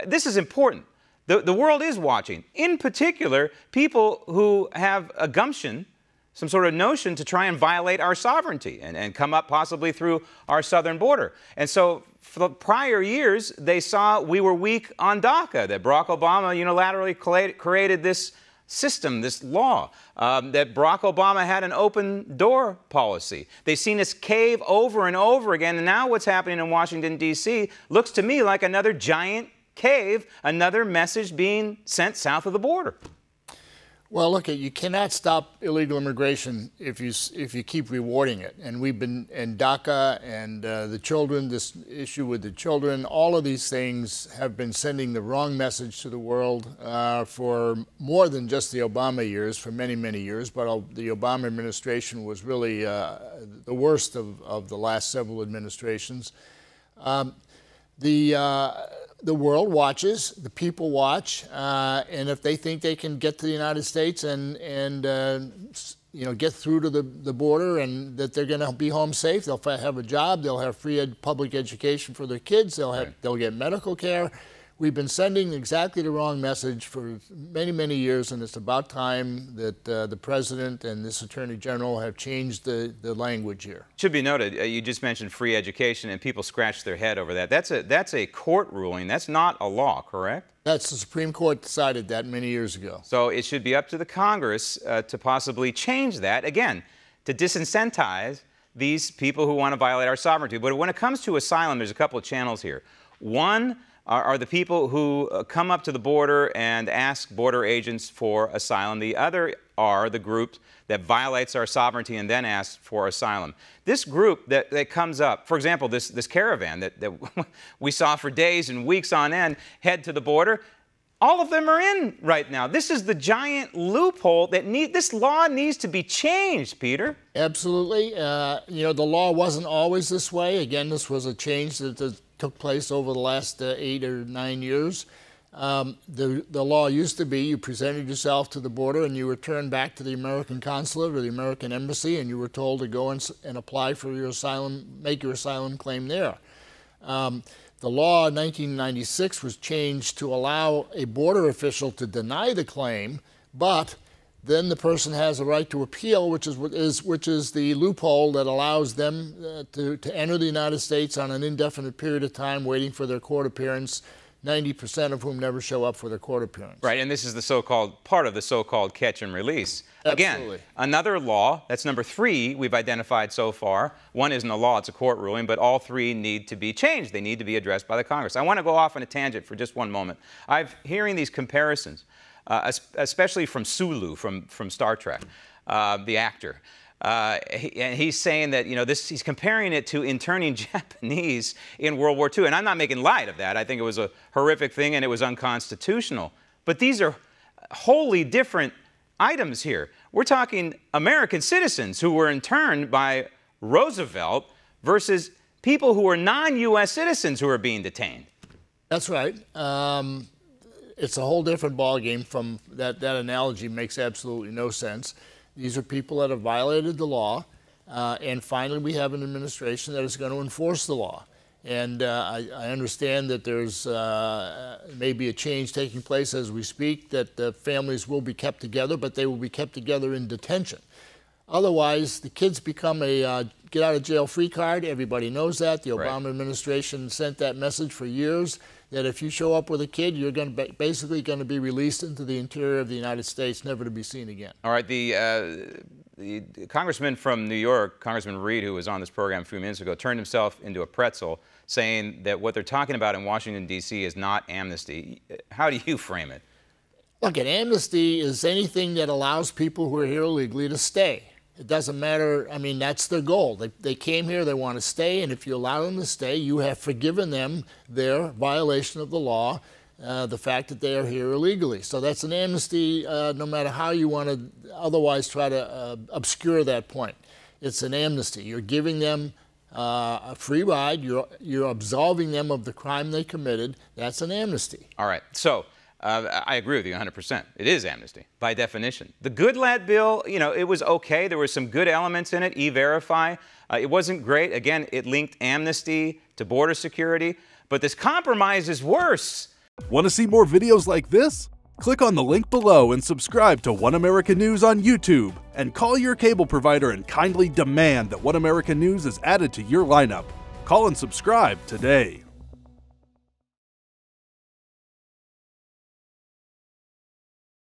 this is important. The world is watching. In particular, people who have a gumption, some sort of notion to try and violate our sovereignty and come up possibly through our southern border. And so for the prior years, they saw we were weak on DACA, that Barack Obama unilaterally created this system, this law, that Barack Obama had an open door policy. They've seen us cave over and over again, and now what's happening in Washington, D.C. looks to me like another giant cave, another message being sent south of the border. Well, look, you cannot stop illegal immigration if you keep rewarding it. And we've been in DACA and the children, this issue with the children, all of these things have been sending the wrong message to the world for more than just the Obama years, for many, many years. But the Obama administration was really the worst of the last several administrations. The world watches, the people watch, and if they think they can get to the United States and get through to the border and that they're going to be home safe, they'll have a job, they'll have free public education for their kids, they'll get medical care. We've been sending exactly the wrong message for many, many years, and it's about time that the president and this attorney general have changed the language here. Should be noted, you just mentioned free education, and people scratch their head over that. That's a court ruling. That's not a law, correct? That's the Supreme Court decided that many years ago. So it should be up to the Congress to possibly change that, again, to disincentivize these people who want to violate our sovereignty. But when it comes to asylum, there's a couple of channels here. One are the people who come up to the border and ask border agents for asylum. The other are the group that violates our sovereignty and then asks for asylum. This group that comes up, for example, this caravan that we saw for days and weeks on end head to the border, all of them are in right now. This is the giant loophole that this law needs to be changed, Peter. Absolutely. The law wasn't always this way. Again, this was a change that took place over the last 8 or 9 years. The law used to be you presented yourself to the border and you were turned back to the American consulate or the American embassy and you were told to go and apply for your asylum, make your asylum claim there. The law in 1996 was changed to allow a border official to deny the claim, but then the person has a right to appeal, which is the loophole that allows them to enter the United States on an indefinite period of time, waiting for their court appearance, 90% of whom never show up for their court appearance. Right, and this is the part of the so-called catch and release. Absolutely. Again, another law, that's number 3 we've identified so far. One isn't a law, it's a court ruling, but all 3 need to be changed. They need to be addressed by the Congress. I want to go off on a tangent for just one moment. I'm hearing these comparisons, especially from Sulu from Star Trek, the actor. And he's saying that, he's comparing it to interning Japanese in World War II. And I'm not making light of that. I think it was a horrific thing and it was unconstitutional. But these are wholly different items here. We're talking American citizens who were interned by Roosevelt versus people who are non-U.S. citizens who are being detained. That's right. It's a whole different ballgame from that. That analogy makes absolutely no sense. These are people that have violated the law, and finally we have an administration that is going to enforce the law. And I understand that there's maybe a change taking place as we speak, that the families will be kept together, but they will be kept together in detention. Otherwise, the kids become a get-out-of-jail-free card. Everybody knows that. The Obama administration sent that message for years, that if you show up with a kid, you're basically going to be released into the interior of the United States, never to be seen again. All right, the congressman from New York, Congressman Reed, who was on this program a few minutes ago, turned himself into a pretzel, saying that what they're talking about in Washington, D.C. is not amnesty. How do you frame it? Look, an amnesty is anything that allows people who are here illegally to stay. It doesn't matter. I mean, that's their goal. They came here, they want to stay, and if you allow them to stay, you have forgiven them their violation of the law, the fact that they are here illegally. So that's an amnesty, no matter how you want to otherwise try to obscure that point. It's an amnesty. You're giving them a free ride. You're absolving them of the crime they committed. That's an amnesty. All right. So I agree with you 100%. It is amnesty by definition. The Good Lad bill, it was okay. There were some good elements in it. E-Verify. It wasn't great. Again, it linked amnesty to border security. But this compromise is worse. Want to see more videos like this? Click on the link below and subscribe to One America News on YouTube, and call your cable provider and kindly demand that One America News is added to your lineup. Call and subscribe today.